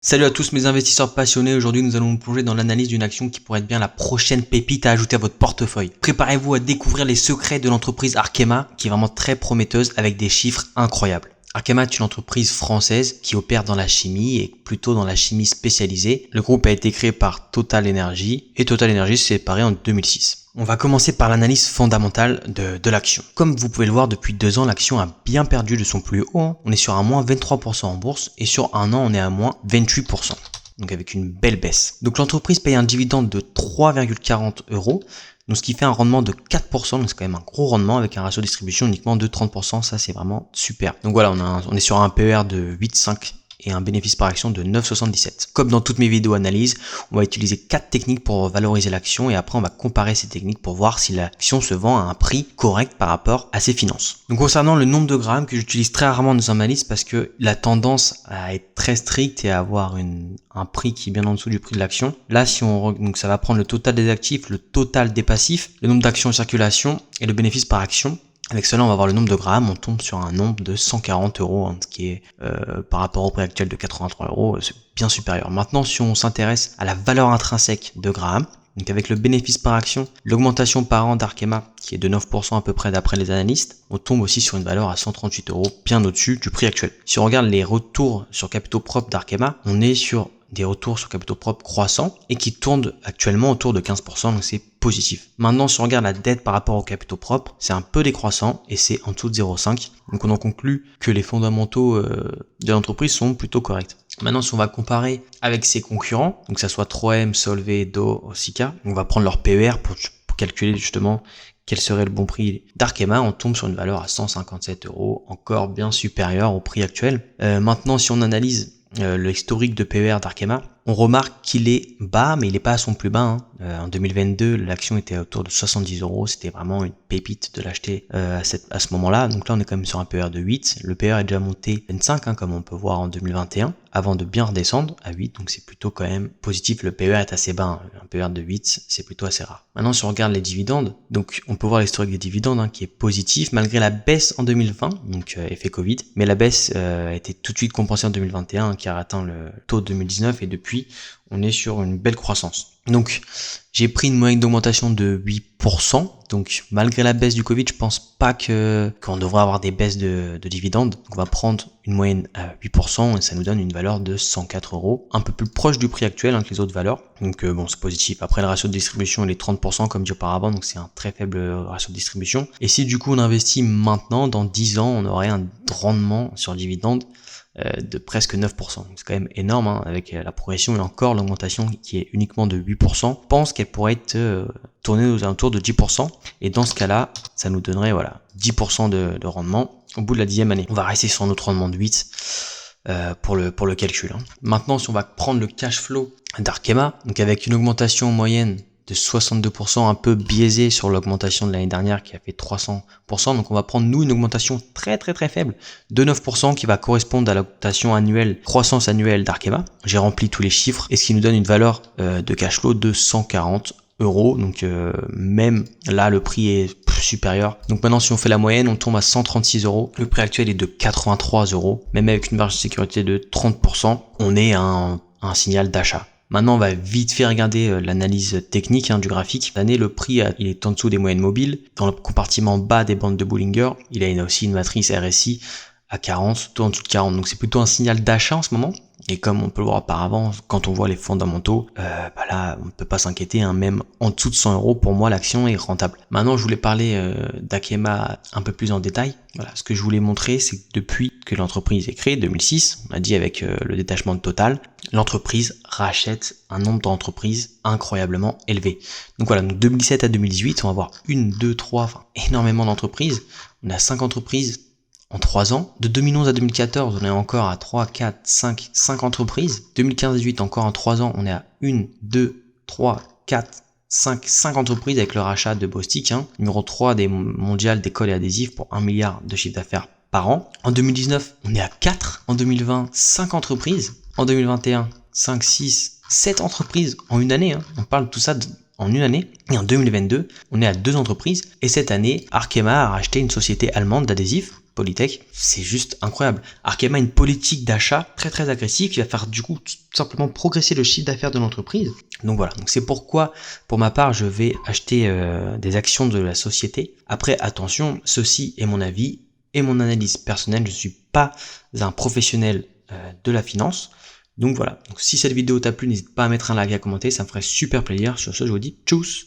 Salut à tous mes investisseurs passionnés, aujourd'hui nous allons nous plonger dans l'analyse d'une action qui pourrait être bien la prochaine pépite à ajouter à votre portefeuille. Préparez-vous à découvrir les secrets de l'entreprise Arkema qui est vraiment très prometteuse avec des chiffres incroyables. Arkema est une entreprise française qui opère dans la chimie et plutôt dans la chimie spécialisée. Le groupe a été créé par Total Energy et Total Energy s'est séparé en 2006. On va commencer par l'analyse fondamentale de l'action. Comme vous pouvez le voir, depuis 2 ans, l'action a bien perdu de son plus haut. On est sur un moins 23% en bourse et sur un an, on est à moins 28%. Donc avec une belle baisse. Donc l'entreprise paye un dividende de 3,40 €. Donc ce qui fait un rendement de 4%, donc c'est quand même un gros rendement avec un ratio de distribution uniquement de 30%, ça c'est vraiment super. Donc voilà, on est sur un PER de 8,5 et un bénéfice par action de 9,77. Comme dans toutes mes vidéos analyses, on va utiliser 4 techniques pour valoriser l'action et après on va comparer ces techniques pour voir si l'action se vend à un prix correct par rapport à ses finances. Donc concernant le nombre de grammes que j'utilise très rarement dans une analyse parce que la tendance à être très stricte et à avoir un prix qui est bien en dessous du prix de l'action. Là, donc ça va prendre le total des actifs, le total des passifs, le nombre d'actions en circulation et le bénéfice par action. Avec cela, on va voir le nombre de grammes, on tombe sur un nombre de 140 €, ce qui est par rapport au prix actuel de 83 €, c'est bien supérieur. Maintenant, si on s'intéresse à la valeur intrinsèque de grammes, donc avec le bénéfice par action, l'augmentation par an d'Arkema, qui est de 9% à peu près d'après les analystes, on tombe aussi sur une valeur à 138 €, bien au-dessus du prix actuel. Si on regarde les retours sur capitaux propres d'Arkema, on est sur des retours sur capitaux propres croissants et qui tournent actuellement autour de 15%, donc c'est positif. Maintenant, si on regarde la dette par rapport aux capitaux propres, c'est un peu décroissant et c'est en dessous de 0,5. Donc on en conclut que les fondamentaux de l'entreprise sont plutôt corrects. Maintenant, si on va comparer avec ses concurrents, donc que ça soit 3M, Solvay, Dow, Sika, on va prendre leur PER pour calculer justement quel serait le bon prix d'Arkema. On tombe sur une valeur à 157 €, encore bien supérieure au prix actuel. Maintenant, si on analyse l'historique de PER d'Arkema, on remarque qu'il est bas, mais il n'est pas à son plus bas. En 2022, l'action était autour de 70 €. C'était vraiment une pépite de l'acheter à ce moment-là. Donc là, on est quand même sur un PER de 8. Le PER est déjà monté 25, comme on peut voir en 2021, avant de bien redescendre à 8. Donc c'est plutôt quand même positif. Le PER est assez bas. Un PER de 8, c'est plutôt assez rare. Maintenant, si on regarde les dividendes, donc on peut voir l'historique des dividendes qui est positif, malgré la baisse en 2020, donc effet Covid. Mais la baisse a été tout de suite compensée en 2021, qui a atteint le taux de 2019 et depuis, on est sur une belle croissance. Donc, j'ai pris une moyenne d'augmentation de 8%. Donc, malgré la baisse du Covid, je pense pas qu'on devrait avoir des baisses de dividendes. Donc, on va prendre une moyenne à 8% et ça nous donne une valeur de 104 €, un peu plus proche du prix actuel que les autres valeurs. Donc, bon, c'est positif. Après, le ratio de distribution, il est 30% comme dit auparavant, donc c'est un très faible ratio de distribution. Et si du coup, on investit maintenant, dans 10 ans, on aurait un rendement sur dividende de presque 9%. C'est quand même énorme avec la progression et encore l'augmentation qui est uniquement de 8%. Je pense qu'elle pourrait être tournée aux alentours de 10%. Et dans ce cas-là, ça nous donnerait 10% de rendement au bout de la 10e année. On va rester sur notre rendement de 8 pour le calcul. Maintenant, si on va prendre le cash flow d'Arkema, donc avec une augmentation moyenne de 62%, un peu biaisé sur l'augmentation de l'année dernière qui a fait 300%. Donc on va prendre nous une augmentation très faible de 9% qui va correspondre à l'augmentation annuelle, croissance annuelle d'Arkema. J'ai rempli tous les chiffres et ce qui nous donne une valeur de cash flow de 140 €. Donc même là le prix est supérieur. Donc maintenant si on fait la moyenne, on tombe à 136 €. Le prix actuel est de 83 €. Même avec une marge de sécurité de 30%, on est à un signal d'achat. Maintenant, on va vite fait regarder l'analyse technique du graphique. Cette année, le prix il est en dessous des moyennes mobiles. Dans le compartiment bas des bandes de Bollinger, il a aussi une matrice RSI à 40, tout en dessous de 40. Donc c'est plutôt un signal d'achat en ce moment. Et comme on peut le voir auparavant, quand on voit les fondamentaux, là, on ne peut pas s'inquiéter. Même en dessous de 100 €, pour moi, l'action est rentable. Maintenant, je voulais parler d'Arkema un peu plus en détail. Voilà, ce que je voulais montrer, c'est que depuis que l'entreprise est créée, 2006, on a dit avec le détachement de Total, l'entreprise rachète un nombre d'entreprises incroyablement élevé. Donc voilà, donc 2007 à 2018, on va voir 1, 2, 3, énormément d'entreprises. On a 5 entreprises en 3 ans. De 2011 à 2014, on est encore à 3, 4, 5 entreprises. 2015-18, encore en 3 ans, on est à 1, 2, 3, 4, 5 entreprises avec le rachat de Bostik. Numéro 3 des mondiales des cols et adhésifs pour 1 milliard de chiffre d'affaires par an. En 2019, on est à 4. En 2020, 5 entreprises. En 2021, 5, 6, 7 entreprises en une année. On parle de tout ça en une année. Et en 2022, on est à 2 entreprises. Et cette année, Arkema a racheté une société allemande d'adhésifs, Polytech, c'est juste incroyable. Arkema a une politique d'achat très agressive qui va faire du coup tout simplement progresser le chiffre d'affaires de l'entreprise. Donc voilà, donc c'est pourquoi pour ma part je vais acheter des actions de la société. Après attention, ceci est mon avis et mon analyse personnelle, je ne suis pas un professionnel de la finance. Donc voilà, donc si cette vidéo t'a plu, n'hésite pas à mettre un like et à commenter, ça me ferait super plaisir. Sur ce, je vous dis tchuss.